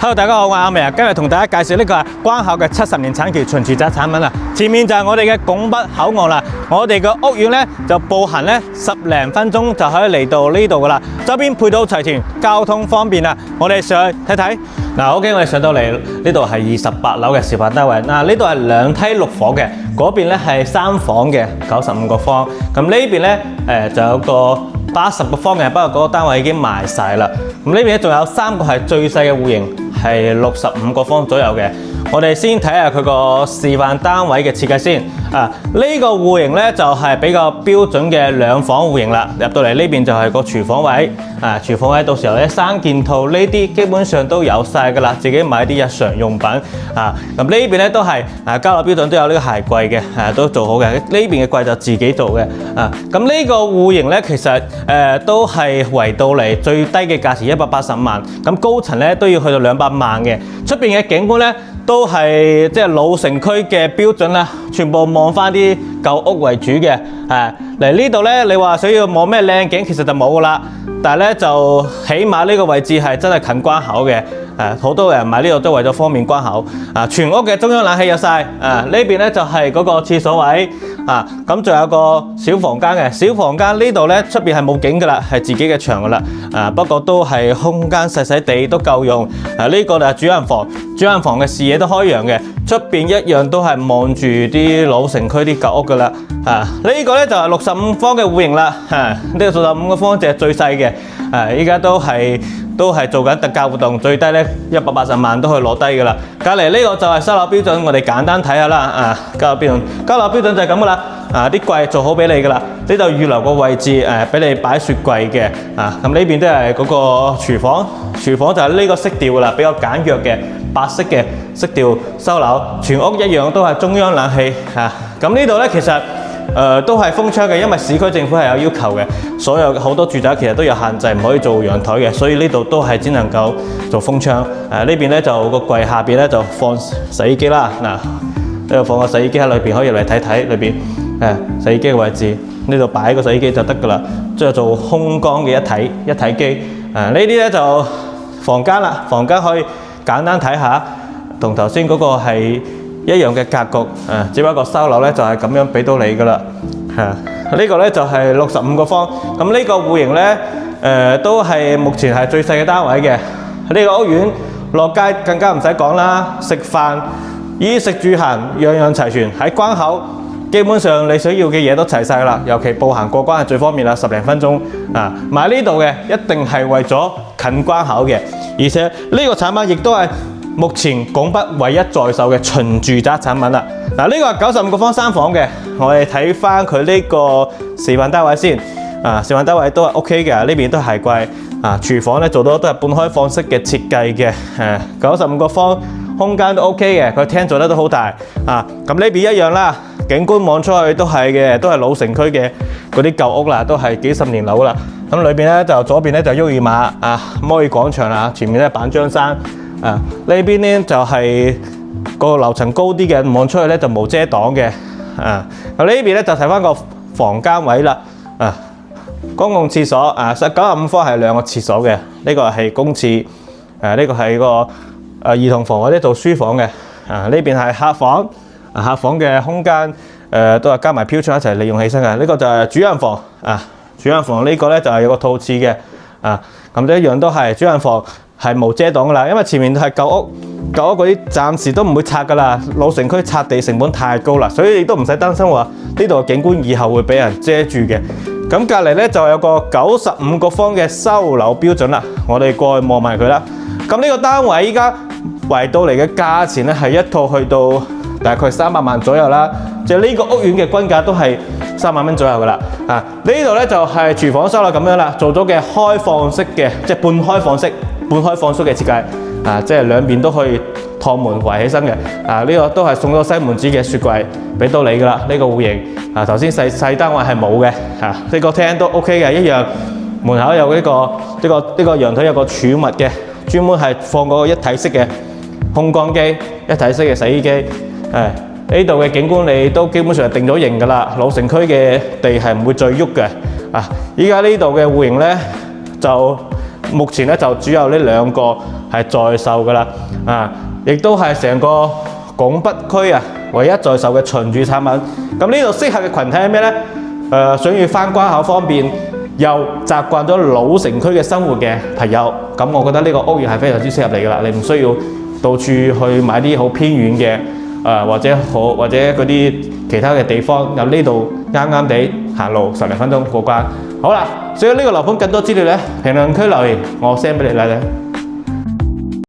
Hello， 大家好，我係阿明，今日同大家介紹呢個係關口嘅70年產權純住宅產品啦。前面就係我哋嘅拱北口岸啦，我哋嘅屋苑咧就步行咧10零分鐘就可以嚟到呢度噶啦，周邊配套齊全，交通方便啦。我哋上去睇睇。OK， 我哋上到嚟呢度係28樓嘅示範單位。呢度係2梯6房嘅，嗰邊咧係3房嘅95個方。咁呢邊咧就有個80個方嘅，不過嗰個單位已經賣晒啦。咁呢邊咧仲有3個係最細嘅戶型，係65個方左右嘅。我哋先睇下佢個示範單位嘅設計先。呢個戶型咧就係比較標準嘅2房戶型啦。入到嚟呢邊就係個廚房位。廚房位到時候咧3件套呢啲基本上都有晒噶啦，自己買啲日常用品。咁呢邊咧都係交樓標準都有呢個鞋櫃嘅，都做好嘅。呢邊嘅櫃就自己做嘅。咁呢個戶型咧其實都係圍到嚟最低嘅價錢180萬，咁高層咧都要去到200萬嘅。出邊嘅景觀咧都係即係老城區嘅標準啦，全部望翻啲舊屋為主嘅。嚟呢度咧，你話想要望咩靚景，其實就冇噶啦。但係咧就起碼呢個位置係真係近關口嘅。好多人買呢度都為咗方便關口。全屋嘅中央冷氣有晒。呢邊咧就係嗰個廁所位。咁仲有個小房間嘅，小房間呢度咧出邊係冇景噶啦，係自己嘅牆噶啦。不過都係空間細細地都夠用。呢個就係主人房，主人房嘅視野都開揚嘅，出邊一樣都係望住啲老城區啲舊屋噶啦。呢個咧就係65方嘅戶型啦。呢個65個方就係最細嘅。依家都係做緊特價活動，最低咧180萬都可以攞低噶啦。隔離呢個就係收樓標準，我哋簡單睇下啦。交樓標準就係咁噶啦。啲櫃做好俾你噶啦，呢度預留個位置俾你擺雪櫃嘅。咁呢邊都係嗰個廚房，廚房就係呢個色調噶啦，比較簡約嘅白色嘅色調收樓，全屋一樣都係中央冷氣。咁呢度咧其實都係封窗嘅，因為市區政府係有要求嘅，所有好多住宅其實都有限制，唔可以做陽台嘅，所以呢度都係只能夠做封窗。呢邊咧就個櫃下邊咧就放洗衣機啦。呢度放個洗衣機喺裏邊，可以入嚟睇睇裏邊洗衣機嘅位置。呢度擺個洗衣機就得噶啦，即係做空缸嘅一體機。呢啲咧就房間啦，房間可以簡單睇下，同頭先嗰個係一樣嘅格局。只不過收樓咧就係咁樣俾到你噶啦。呢個咧就係65個方。咁呢個戶型咧都係目前係最細嘅單位嘅。呢個屋苑落街更加唔使講啦，食飯衣食住行樣樣齊全，喺關口基本上你想要嘅嘢都齊晒啦。尤其步行過關係最方便啦，10零分鐘。買呢度嘅一定係為咗近關口嘅，而且呢個產品亦都係目前拱北唯一在售嘅純住宅產品啦。呢個係95個方3房嘅，我哋睇翻佢呢個示範單位先。示範單位都係 OK 嘅，呢邊都係櫃。廚房咧做到都係半開放式嘅設計嘅。95個方空間都 OK 嘅，佢廳做得都好大。咁呢邊一樣啦，景觀望出去都係嘅，都係老城區嘅嗰啲舊屋啦，都係幾十年樓啦。咁裏邊咧就左邊咧就沃爾瑪摩爾廣場啦，前面咧板張山。呢邊咧就係個樓層高啲嘅，望出去咧就無遮擋嘅。咁呢邊咧就睇翻個房間位啦。公共廁所95方係2個廁所嘅，呢個係公廁。呢個係個兒童房或者做書房嘅。呢邊係客房，客房嘅空間都係加埋飄窗一齊利用起身嘅。呢個就係主人房。主人房呢個咧就係有個套廁嘅。咁一樣都係主人房係無遮擋噶啦，因為前面係舊屋嗰啲暫時都唔會拆噶啦，老城區拆地成本太高啦，所以你都唔使擔心話呢度嘅景觀以後會俾人遮住嘅。咁隔離咧就有個95個方嘅收樓標準啦，我哋過去望埋佢啦。咁呢個單位依家圍到嚟嘅價錢咧係一套去到大概300萬左右啦，即係呢個屋苑嘅均價都係3萬蚊左右噶啦。呢度咧就係廚房收樓咁樣啦，做咗嘅開放式嘅，即係半開放式嘅設計。即係兩邊都可以趟門圍起身嘅。呢個都係送咗西門子嘅雪櫃俾到你噶啦。呢個戶型頭先細單位係冇嘅。呢個廳都 OK 嘅，一樣門口有呢個陽台有個儲物嘅，專門係放嗰個一體式嘅烘乾機、一體式嘅洗衣機。呢度嘅景觀你都基本上係定咗型噶啦，老城區嘅地係唔會再喐嘅。依家呢度嘅戶型咧就目前咧就只有呢2個係在售噶啦，亦都係成個拱北區唯一在售嘅巡住產品。咁呢度適合嘅群體係咩呢？想要返關口方便，又習慣咗老城區嘅生活嘅朋友，咁我覺得呢個屋苑係非常之適合你噶啦。你唔需要到處去買啲好偏遠嘅，或者嗰啲其他嘅地方，由呢度啱啱地行路10零分鐘過關。好啦，所以呢個樓盤更多資料呢，評論區留言，我 send 俾你啦。